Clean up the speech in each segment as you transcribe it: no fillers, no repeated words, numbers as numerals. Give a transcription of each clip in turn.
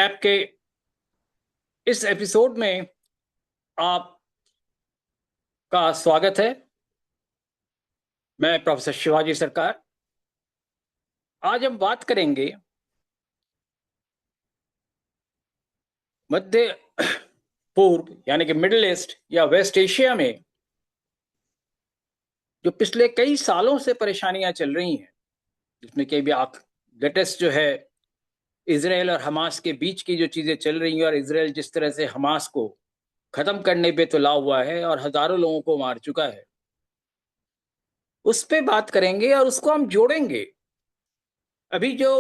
App के इस episode में आपका स्वागत है। मैं प्रोफेसर शिवाजी सरकार। आज हम बात करेंगे मध्य पूर्व यानी कि मिडिल ईस्ट या वेस्ट एशिया में जो पिछले कई सालों से परेशानियां चल रही हैं, जिसमें कि भी लेटेस्ट जो है इसराइल और हमास के बीच की जो चीजें चल रही हैं, और इसराइल जिस तरह से हमास को खत्म करने पे तुला हुआ है और हजारों लोगों को मार चुका है, उस पे बात करेंगे और उसको हम जोड़ेंगे अभी जो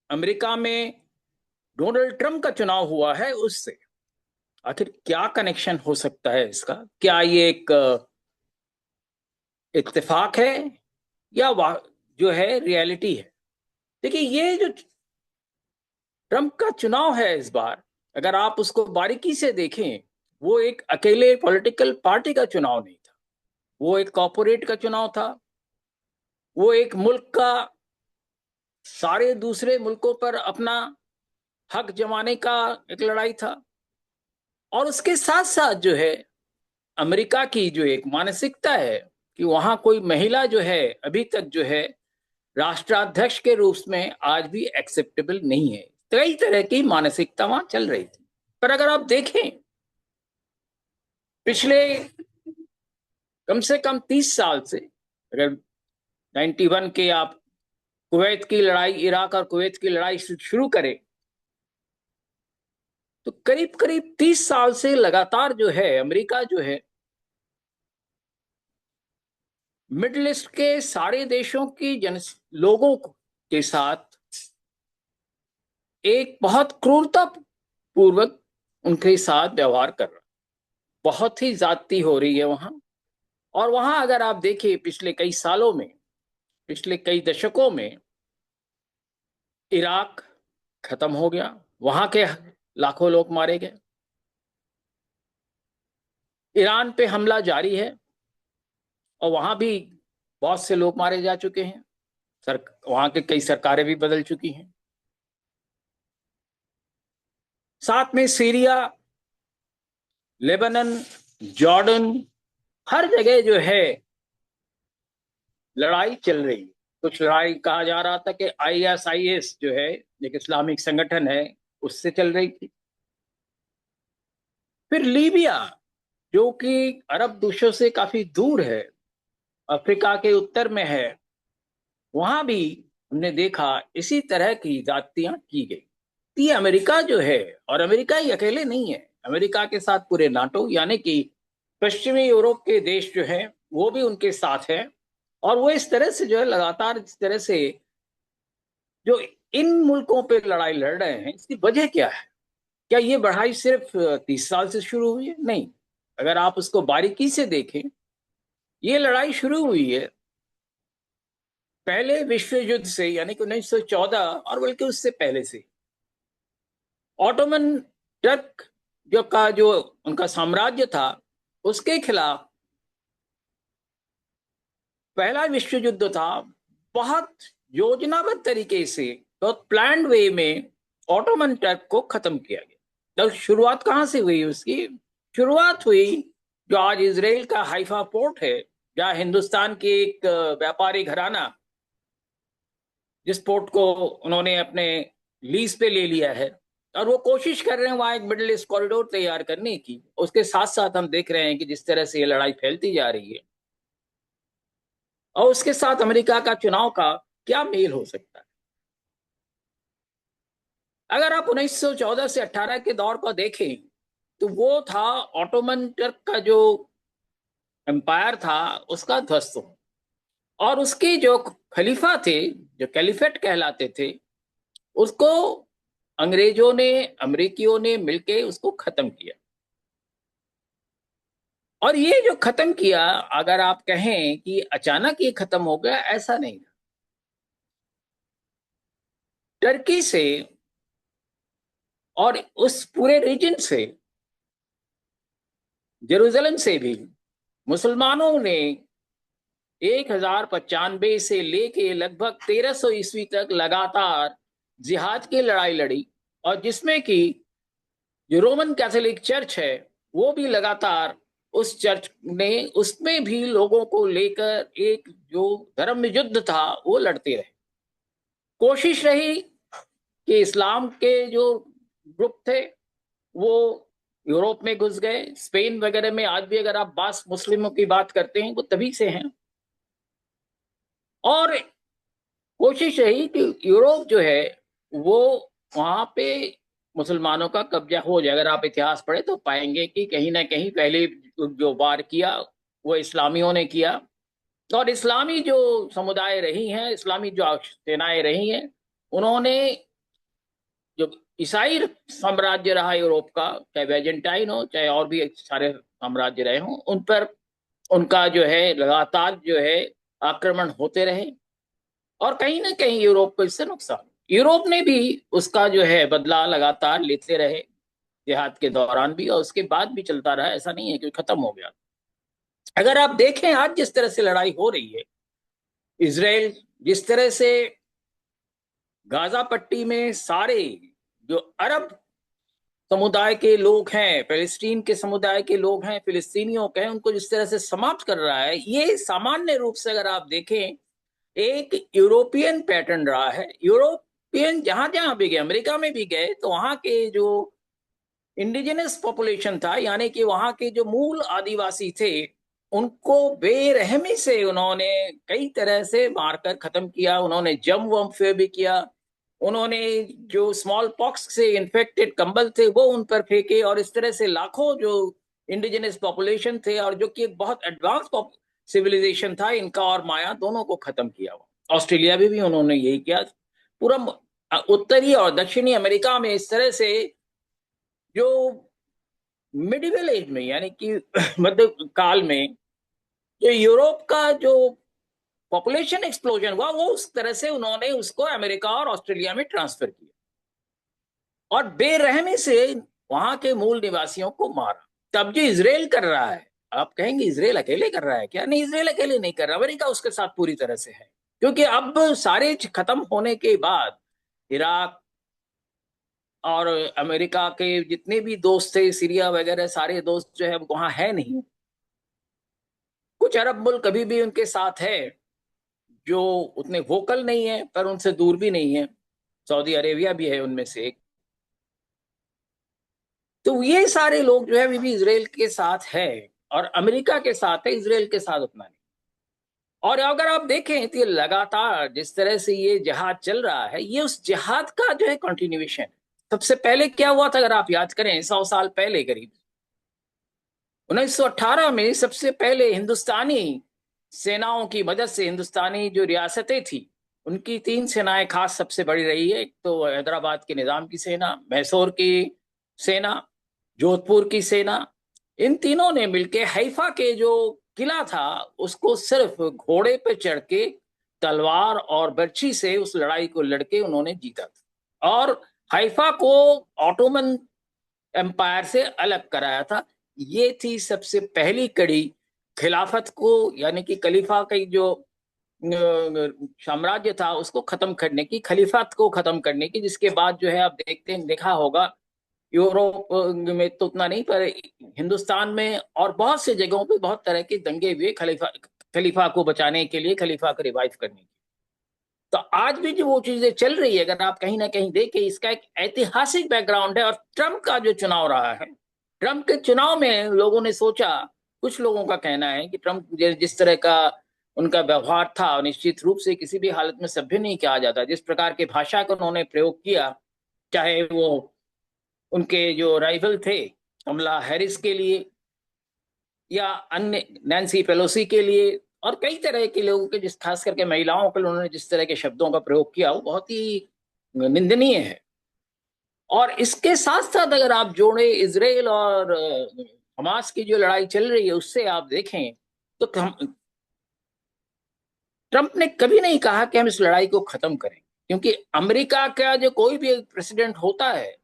अमेरिका में डोनाल्ड ट्रंप का चुनाव हुआ है उससे। आखिर क्या कनेक्शन हो सकता है इसका? क्या ये एक इत्तेफाक है या जो है रियलिटी है? देखिए, ये जो ट्रंप का चुनाव है इस बार, अगर आप उसको बारीकी से देखें, वो एक अकेले पॉलिटिकल पार्टी का चुनाव नहीं था। वो एक कॉर्पोरेट का चुनाव था। वो एक मुल्क का सारे दूसरे मुल्कों पर अपना हक जमाने का एक लड़ाई था। और उसके साथ साथ जो है अमेरिका की जो एक मानसिकता है कि वहां कोई महिला जो है अभी तक जो है राष्ट्राध्यक्ष के रूप में आज भी एक्सेप्टेबल नहीं है। कई तरह की मानसिकता वहां चल रही थी। पर अगर आप देखें पिछले कम से कम 30 साल से, अगर 91 के आप कुवैत की लड़ाई, इराक और कुवैत की लड़ाई शुरू करें, तो करीब करीब 30 साल से लगातार जो है अमेरिका जो है मिडिल ईस्ट के सारे देशों की लोगों के साथ एक बहुत क्रूरता पूर्वक उनके साथ व्यवहार कर रहा है। बहुत ही ज्यादती हो रही है वहां। और वहां अगर आप देखिए पिछले कई सालों में, पिछले कई दशकों में इराक खत्म हो गया, वहां के लाखों लोग मारे गए। ईरान पे हमला जारी है और वहां भी बहुत से लोग मारे जा चुके हैं। वहां के कई सरकारें भी बदल चुकी हैं। साथ में सीरिया, लेबनान, जॉर्डन, हर जगह जो है लड़ाई चल रही है। कुछ लड़ाई कहा जा रहा था कि ISIS जो है एक इस्लामिक संगठन है, उससे चल रही थी। फिर लीबिया, जो कि अरब देशों से काफी दूर है, अफ्रीका के उत्तर में है, वहां भी हमने देखा इसी तरह की जातियां की गई। ये अमेरिका जो है, और अमेरिका ही अकेले नहीं है, अमेरिका के साथ पूरे नाटो यानी कि पश्चिमी यूरोप के देश जो हैं वो भी उनके साथ है। और वो इस तरह से जो है लगातार इस तरह से जो इन मुल्कों पे लड़ाई लड़ रहे हैं, इसकी वजह क्या है? क्या ये बढ़ाई सिर्फ 30 साल से शुरू हुई है? नहीं। अगर आप उसको बारीकी से देखें, ये लड़ाई शुरू हुई है पहले विश्व युद्ध से, यानी कि 1914, और बल्कि उससे पहले से। ऑटोमन टर्क जो उनका साम्राज्य था, उसके खिलाफ पहला विश्व युद्ध था। बहुत योजनाबद्ध तरीके से, बहुत प्लान्ड वे में ऑटोमन टर्क को खत्म किया गया। तो शुरुआत कहां से हुई उसकी? शुरुआत हुई जो आज इसराइल का हाइफा पोर्ट है, जहां हिंदुस्तान के एक व्यापारी घराना, जिस पोर्ट को उन्होंने अपने लीज पे ले लिया है, और वो कोशिश कर रहे हैं वहां एक मिडिल ईस्ट कॉरिडोर तैयार करने की। उसके साथ साथ हम देख रहे हैं कि जिस तरह से ये लड़ाई फैलती जा रही है, और उसके साथ अमेरिका का चुनाव का क्या मेल हो सकता है? अगर आप 1914 से 18 के दौर को देखें, तो वो था ऑटोमन टर्क का जो एम्पायर था, उसका ध्वस्त हो। और उसके जो खलीफा थे, जो कैलिफेट कहलाते थे, उसको अंग्रेजों ने, अमेरिकियों ने मिलके उसको खत्म किया। और ये जो खत्म किया, अगर आप कहें कि अचानक ये खत्म हो गया, ऐसा नहीं था। टर्की से और उस पूरे रीजन से, जेरूसलम से भी मुसलमानों ने 1095 से लेके लगभग 1300 ईस्वी तक लगातार जिहाद की लड़ाई लड़ी। और जिसमें कि जो रोमन कैथोलिक चर्च है वो भी लगातार उस चर्च ने उसमें भी लोगों को लेकर एक जो धर्म युद्ध था वो लड़ते रहे। कोशिश रही कि इस्लाम के जो ग्रुप थे वो यूरोप में घुस गए। स्पेन वगैरह में आज भी अगर आप बास मुस्लिमों की बात करते हैं वो तभी से हैं। और कोशिश रही कि यूरोप जो है वो वहां पे मुसलमानों का कब्जा हो जाए। अगर आप इतिहास पढ़े तो पाएंगे कि कहीं ना कहीं पहले जो वार किया वो इस्लामियों ने किया। और इस्लामी जो समुदाय रही हैं, इस्लामी जो सेनाएं रही हैं, उन्होंने जो ईसाई साम्राज्य रहा यूरोप का, चाहे बैजेंटाइन हो चाहे और भी सारे साम्राज्य रहे हों, उन पर उनका जो है लगातार जो है आक्रमण होते रहे। और कहीं ना कहीं यूरोप को इससे नुकसान, यूरोप ने भी उसका जो है बदला लगातार लेते रहे, जिहाद के दौरान भी और उसके बाद भी चलता रहा। ऐसा नहीं है कि खत्म हो गया। अगर आप देखें आज जिस तरह से लड़ाई हो रही है, इसराइल जिस तरह से गाजा पट्टी में सारे जो अरब समुदाय के लोग हैं, फिलिस्तीन के समुदाय के लोग हैं, फिलिस्तीनियों के हैं, उनको जिस तरह से समाप्त कर रहा है, ये सामान्य रूप से अगर आप देखें एक यूरोपियन पैटर्न रहा है। यूरोपियन जहां जहां भी गए, अमेरिका में भी गए, तो वहां के जो इंडिजिनस पॉपुलेशन था, यानी कि वहां के जो मूल आदिवासी थे, उनको बेरहमी से उन्होंने कई तरह से मारकर खत्म किया। उन्होंने जम वम भी किया। उन्होंने जो स्मॉल पॉक्स से इन्फेक्टेड कंबल थे वो उन पर फेंके, और इस तरह से लाखों जो इंडिजिनस पॉपुलेशन थे और जो कि एक बहुत एडवांस सिविलाइजेशन था, इनका और माया दोनों को खत्म किया। ऑस्ट्रेलिया में भी उन्होंने यही किया। पूरा उत्तरी और दक्षिणी अमेरिका में इस तरह से जो मिडिवल एज में, यानी कि मध्य काल में, जो यूरोप का जो पॉपुलेशन एक्सप्लोजन हुआ, वो उस तरह से उन्होंने उसको अमेरिका और ऑस्ट्रेलिया में ट्रांसफर किया और बेरहमी से वहां के मूल निवासियों को मारा। तब जो इसराइल कर रहा है, आप कहेंगे इसराइल अकेले कर रहा है क्या? नहीं, इसराइल अकेले नहीं कर रहा, अमेरिका उसके साथ पूरी तरह से है। क्योंकि अब सारे खत्म होने के बाद इराक और अमेरिका के जितने भी दोस्त थे, सीरिया वगैरह, सारे दोस्त जो है वहां है नहीं। कुछ अरब मुल्क अभी भी उनके साथ है जो उतने वोकल नहीं है पर उनसे दूर भी नहीं है। सऊदी अरेबिया भी है उनमें से एक। तो ये सारे लोग जो है अभी भी इसराइल के साथ है, और अमेरिका के साथ है, इसराइल के साथ उतना नहीं। और अगर आप देखें तो ये लगातार जिस तरह से ये जिहाद चल रहा है, ये उस जिहाद का जो है कंटिन्यूएशन है। सबसे पहले क्या हुआ था, अगर आप याद करें, 100 साल पहले करीब 1918 में सबसे पहले हिंदुस्तानी सेनाओं की मदद से, हिंदुस्तानी जो रियासतें थी उनकी 3 सेनाएं खास सबसे बड़ी रही है। एक तो हैदराबाद के निजाम की सेना, मैसूर की सेना, जोधपुर की सेना, इन तीनों ने मिलकर हैफा के जो किला था उसको सिर्फ घोड़े पे चढ़ के तलवार और बर्छी से उस लड़ाई को लड़के उन्होंने जीता था, और हैफा को ऑटोमन एम्पायर से अलग कराया था। ये थी सबसे पहली कड़ी खिलाफत को, यानी कि खलीफा की जो साम्राज्य था उसको खत्म करने की, खलीफत को खत्म करने की। जिसके बाद जो है आप देखते हैं, देखा होगा यूरोप में तो उतना नहीं, पर हिंदुस्तान में और बहुत से जगहों पे बहुत तरह के दंगे हुए खलीफा को बचाने के लिए, खलीफा को रिवाइव करने के। तो आज भी जो वो चीजें चल रही है, अगर आप कहीं ना कहीं देखें, इसका एक ऐतिहासिक बैकग्राउंड है। और ट्रंप का जो चुनाव रहा है, ट्रंप के चुनाव में लोगों ने सोचा, कुछ लोगों का कहना है कि ट्रंप जिस तरह का उनका व्यवहार था, निश्चित रूप से किसी भी हालत में सभ्य नहीं कहा जाता। जिस प्रकार के भाषा का उन्होंने प्रयोग किया, चाहे वो उनके जो राइवल थे कमला हैरिस के लिए या अन्य नैन्सी पेलोसी के लिए, और कई तरह के लोगों के, जिस खास करके महिलाओं के लिए उन्होंने जिस तरह के शब्दों का प्रयोग किया, वो बहुत ही निंदनीय है। और इसके साथ साथ अगर आप जोड़े इसराइल और हमास की जो लड़ाई चल रही है उससे आप देखें, तो ट्रंप ने कभी नहीं कहा कि हम इस लड़ाई को खत्म करें। क्योंकि अमेरिका का जो कोई भी प्रेसिडेंट होता है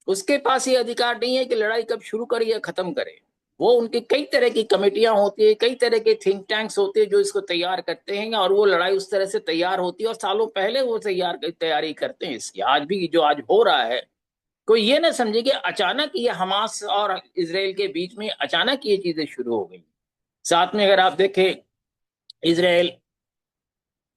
उसके पास ये अधिकार नहीं है कि लड़ाई कब शुरू करे या खत्म करे। वो उनकी कई तरह की कमेटियां होती है, कई तरह के थिंक टैंक्स होते हैं जो इसको तैयार करते हैं, और वो लड़ाई उस तरह से तैयार होती है, और सालों पहले वो तैयारी करते हैं इसकी। आज भी जो आज हो रहा है कोई ये ना समझे कि अचानक ये हमास और इसराइल के बीच में अचानक ये चीजें शुरू हो गई। साथ में अगर आप देखें, इसराइल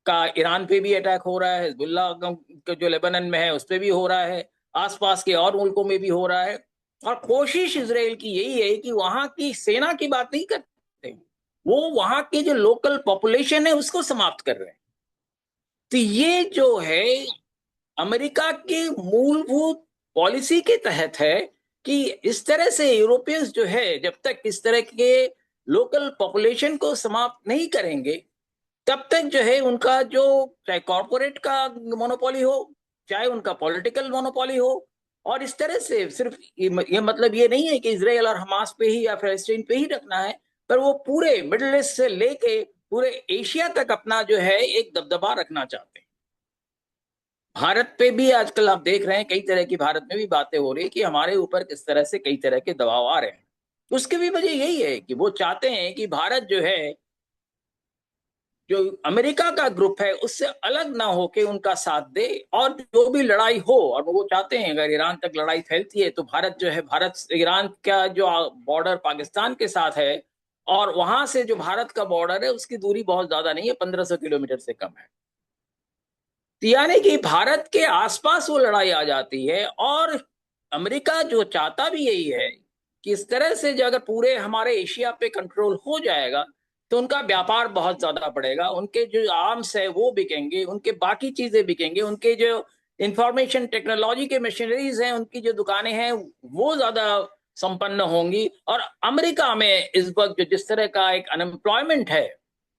का ईरान पे भी अटैक हो रहा है, हिजबुल्लाह का जो लेबनान में है उस पे भी हो रहा है, आसपास के और मुल्कों में भी हो रहा है। और कोशिश इसराइल की यही है कि वहां की सेना की बात नहीं करते, वो वहां की जो लोकल पॉपुलेशन है उसको समाप्त कर रहे हैं। तो ये जो है अमेरिका की मूलभूत पॉलिसी के तहत है कि इस तरह से यूरोपियंस जो है जब तक इस तरह के लोकल पॉपुलेशन को समाप्त नहीं करेंगे, तब तक जो है उनका जो, चाहे कॉर्पोरेट का मोनोपोली हो, चाहे उनका पॉलिटिकल मोनोपोली हो। और इस तरह से सिर्फ ये मतलब ये नहीं है कि इसराइल और हमास पे ही या फिलिस्तीन पे ही रखना है, पर वो पूरे मिडिल ईस्ट से लेके पूरे एशिया तक अपना जो है एक दबदबा रखना चाहते हैं। भारत पे भी आजकल आप देख रहे हैं कई तरह की भारत में भी बातें हो रही है कि हमारे ऊपर किस तरह से कई तरह के दबाव आ रहे हैं। उसकी भी वजह यही है कि वो चाहते हैं कि भारत जो है, जो अमेरिका का ग्रुप है उससे अलग ना होके उनका साथ दे, और जो भी लड़ाई हो, और वो चाहते हैं अगर ईरान तक लड़ाई फैलती है तो भारत जो है, भारत ईरान का जो बॉर्डर पाकिस्तान के साथ है, और वहां से जो भारत का बॉर्डर है उसकी दूरी बहुत ज्यादा नहीं है, 1500 किलोमीटर से कम है। तो यानी कि भारत के आसपास वो लड़ाई आ जाती है। और अमेरिका जो चाहता भी यही है कि इस तरह से जो अगर पूरे हमारे एशिया पे कंट्रोल हो जाएगा तो उनका व्यापार बहुत ज्यादा बढ़ेगा, उनके जो आर्म्स है वो बिकेंगे, उनके बाकी चीजें बिकेंगे, उनके जो इंफॉर्मेशन टेक्नोलॉजी के मशीनरीज हैं उनकी जो दुकानें हैं वो ज्यादा संपन्न होंगी। और अमेरिका में इस वक्त जो जिस तरह का एक अनएम्प्लॉयमेंट है,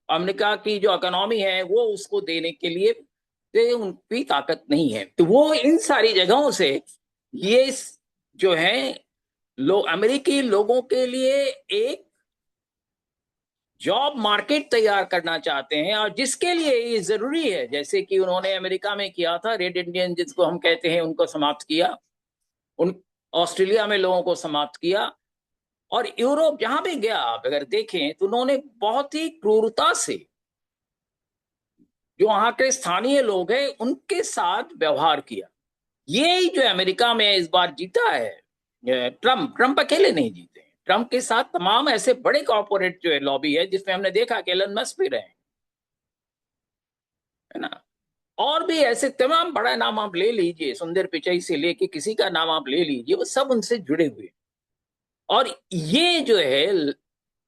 अमेरिका की जो इकोनॉमी है वो उसको देने के लिए से उनकी ताकत नहीं है। तो वो इन सारी जगहों से ये जो है लोग अमेरिकी लोगों के लिए एक जॉब मार्केट तैयार करना चाहते हैं, और जिसके लिए ये जरूरी है, जैसे कि उन्होंने अमेरिका में किया था, रेड इंडियन जिसको हम कहते हैं उनको समाप्त किया, उन ऑस्ट्रेलिया में लोगों को समाप्त किया, और यूरोप जहां भी गया आप अगर देखें तो उन्होंने बहुत ही क्रूरता से जो वहां के स्थानीय लोग हैं उनके साथ व्यवहार किया। ये जो अमेरिका में इस बार जीता है ट्रम्प, ट्रम्प अकेले नहीं जीते हैं, ट्रम्प के साथ तमाम ऐसे बड़े कॉर्पोरेट जो है लॉबी है, जिसमें हमने देखा कि एलन मस्क भी रहे, है ना। और भी ऐसे तमाम बड़ा नाम आप ले लीजिए, सुंदर पिचाई से लेके किसी का नाम आप ले लीजिए, वो सब उनसे जुड़े हुए। और ये जो है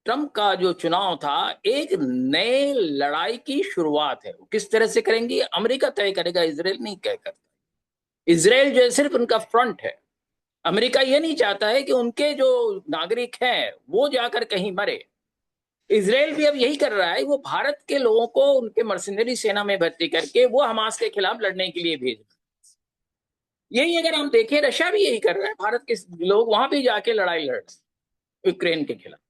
ट्रम्प का जो चुनाव था एक नए लड़ाई की शुरुआत है। वो किस तरह से करेंगे अमेरिका तय करेगा, इसराइल नहीं तय करता। इसराइल जो है सिर्फ उनका फ्रंट है। अमेरिका ये नहीं चाहता है कि उनके जो नागरिक हैं वो जाकर कहीं मरे। इसराइल भी अब यही कर रहा है, वो भारत के लोगों को उनके मर्सिनरी सेना में भर्ती करके वो हमास के खिलाफ लड़ने के लिए भेज। यही अगर हम देखें रशिया भी यही कर रहा है, भारत के लोग वहां भी जाके लड़ाई लड़ रहे हैं यूक्रेन के खिलाफ।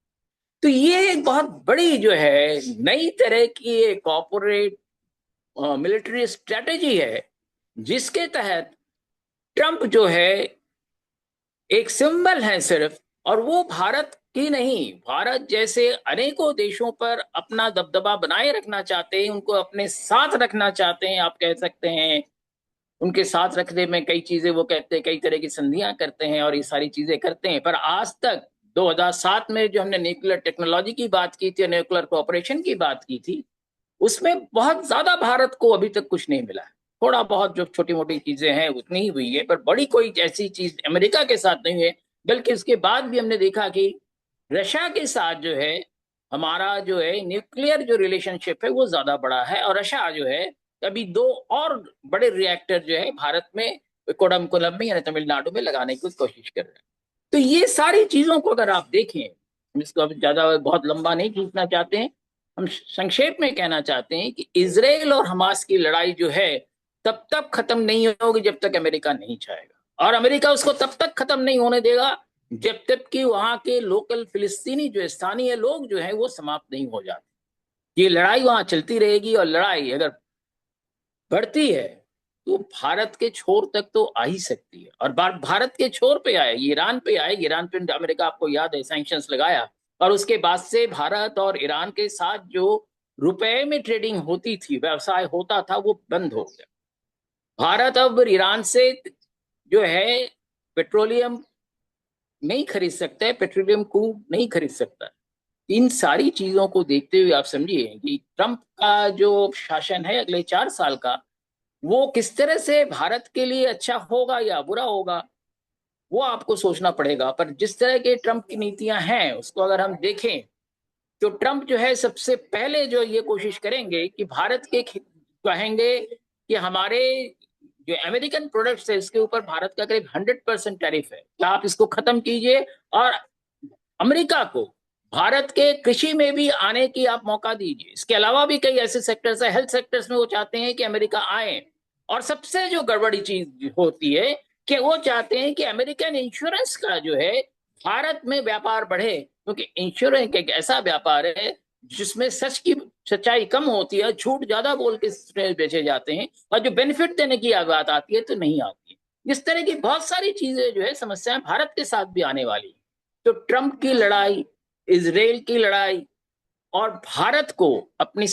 तो ये एक बहुत बड़ी जो है नई तरह की कॉर्पोरेट मिलिट्री स्ट्रेटेजी है, जिसके तहत ट्रंप जो है एक सिंबल है सिर्फ, और वो भारत की नहीं, भारत जैसे अनेकों देशों पर अपना दबदबा बनाए रखना चाहते हैं, उनको अपने साथ रखना चाहते हैं, आप कह सकते हैं। उनके साथ रखने में कई चीजें वो कहते हैं, कई तरह की संधियां करते हैं और ये सारी चीजें करते हैं। पर आज तक 2007 में जो हमने न्यूक्लियर टेक्नोलॉजी की बात की थी, न्यूक्लियर कोऑपरेशन की बात की थी, उसमें बहुत ज्यादा भारत को अभी तक कुछ नहीं मिला है। थोड़ा बहुत जो छोटी मोटी चीजें हैं उतनी ही हुई है, पर बड़ी कोई ऐसी चीज अमेरिका के साथ नहीं है। बल्कि उसके बाद भी हमने देखा कि रशिया के साथ जो है हमारा जो है न्यूक्लियर जो रिलेशनशिप है वो ज्यादा बड़ा है। और रशिया जो है अभी दो और बड़े रिएक्टर जो है भारत में कोडमकुलम में यानी तमिलनाडु में लगाने की कोशिश कर रहे हैं। तो ये सारी चीजों को अगर आप देखें, हम इसको अब ज्यादा बहुत लंबा नहीं खींचना चाहते हैं, हम संक्षेप में कहना चाहते हैं कि इसराइल और हमास की लड़ाई जो है तब तक खत्म नहीं होगी जब तक अमेरिका नहीं चाहेगा, और अमेरिका उसको तब तक खत्म नहीं होने देगा जब तक कि वहां के लोकल फिलिस्तीनी जो स्थानीय लोग जो है वो समाप्त नहीं हो जाते। ये लड़ाई वहां चलती रहेगी, और लड़ाई अगर बढ़ती है तो भारत के छोर तक तो आ ही सकती है। और भारत के छोर पे आए, ईरान पे आए, ईरान पे अमेरिका आपको याद है सैंक्शंस लगाया, और उसके बाद से भारत और ईरान के साथ जो रुपए में ट्रेडिंग होती थी, व्यवसाय होता था, वो बंद हो गया। भारत अब ईरान से जो है पेट्रोलियम नहीं खरीद सकता है, पेट्रोलियम क्रूड नहीं खरीद सकता। इन सारी चीजों को देखते हुए आप समझिए कि ट्रंप का जो शासन है अगले 4 साल का, वो किस तरह से भारत के लिए अच्छा होगा या बुरा होगा, वो आपको सोचना पड़ेगा। पर जिस तरह के ट्रंप की नीतियां हैं उसको अगर हम देखें, तो ट्रंप जो है सबसे पहले जो ये कोशिश करेंगे कि भारत के कहेंगे कि हमारे जो अमेरिकन प्रोडक्ट्स है इसके ऊपर भारत का करीब 100% टैरिफ है, क्या आप इसको खत्म कीजिए। और अमेरिका को भारत के कृषि में भी आने की आप मौका दीजिए। इसके अलावा भी कई ऐसे सेक्टर्स है, हेल्थ सेक्टर्स में वो चाहते हैं कि अमेरिका आए। और सबसे जो गड़बड़ी चीज होती है कि वो चाहते हैं कि अमेरिकन इंश्योरेंस का जो है भारत में व्यापार बढ़े, क्योंकि इंश्योरेंस एक ऐसा व्यापार है जिसमें सच की सच्चाई कम होती है, झूठ ज्यादा बोल के बेचे जाते हैं, और जो बेनिफिट देने की बात आती है तो नहीं आती है। इस तरह की बहुत सारी चीजें जो है समस्याएं भारत के साथ भी आने वाली है। तो ट्रंप की लड़ाई, इसराइल की लड़ाई, और भारत को अपनी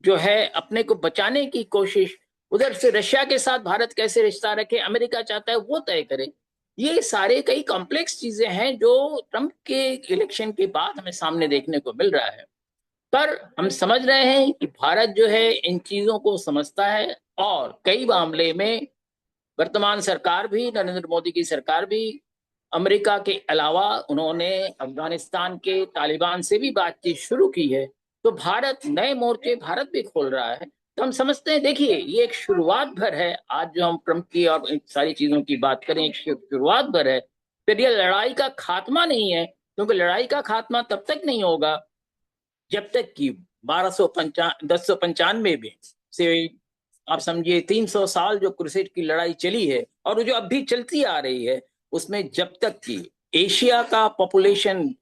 जो है अपने को बचाने की कोशिश, उधर से रशिया के साथ भारत कैसे रिश्ता रखे, अमेरिका चाहता है वो तय करे। ये सारे कई कॉम्प्लेक्स चीजें हैं जो ट्रंप के इलेक्शन के बाद हमें सामने देखने को मिल रहा है। पर हम समझ रहे हैं कि भारत जो है इन चीजों को समझता है, और कई मामले में वर्तमान सरकार भी, नरेंद्र मोदी की सरकार भी, अमेरिका के अलावा उन्होंने अफगानिस्तान के तालिबान से भी बातचीत शुरू की है। तो भारत नए मोर्चे भारत भी खोल रहा है। तो हम समझते हैं, देखिए ये एक शुरुआत भर है। आज जो हम ट्रंप की और इन सारी चीजों की बात करें, एक शुरुआत भर है। फिर ये लड़ाई का खात्मा नहीं है, क्योंकि लड़ाई का खात्मा तब तक नहीं होगा जब तक कि 1095 में से आप समझिए 300 साल जो क्रूसेड की लड़ाई चली है और जो अब भी चलती आ रही है, उसमें जब तक कि एशिया का पॉपुलेशन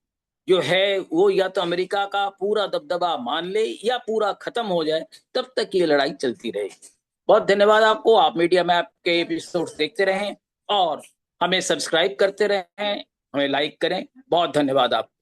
जो है वो या तो अमेरिका का पूरा दबदबा मान ले या पूरा खत्म हो जाए, तब तक ये लड़ाई चलती रहेगी। बहुत धन्यवाद आपको। आप मीडिया में आपके एपिसोड्स देखते रहें और हमें सब्सक्राइब करते रहें, हमें लाइक करें। बहुत धन्यवाद आपको।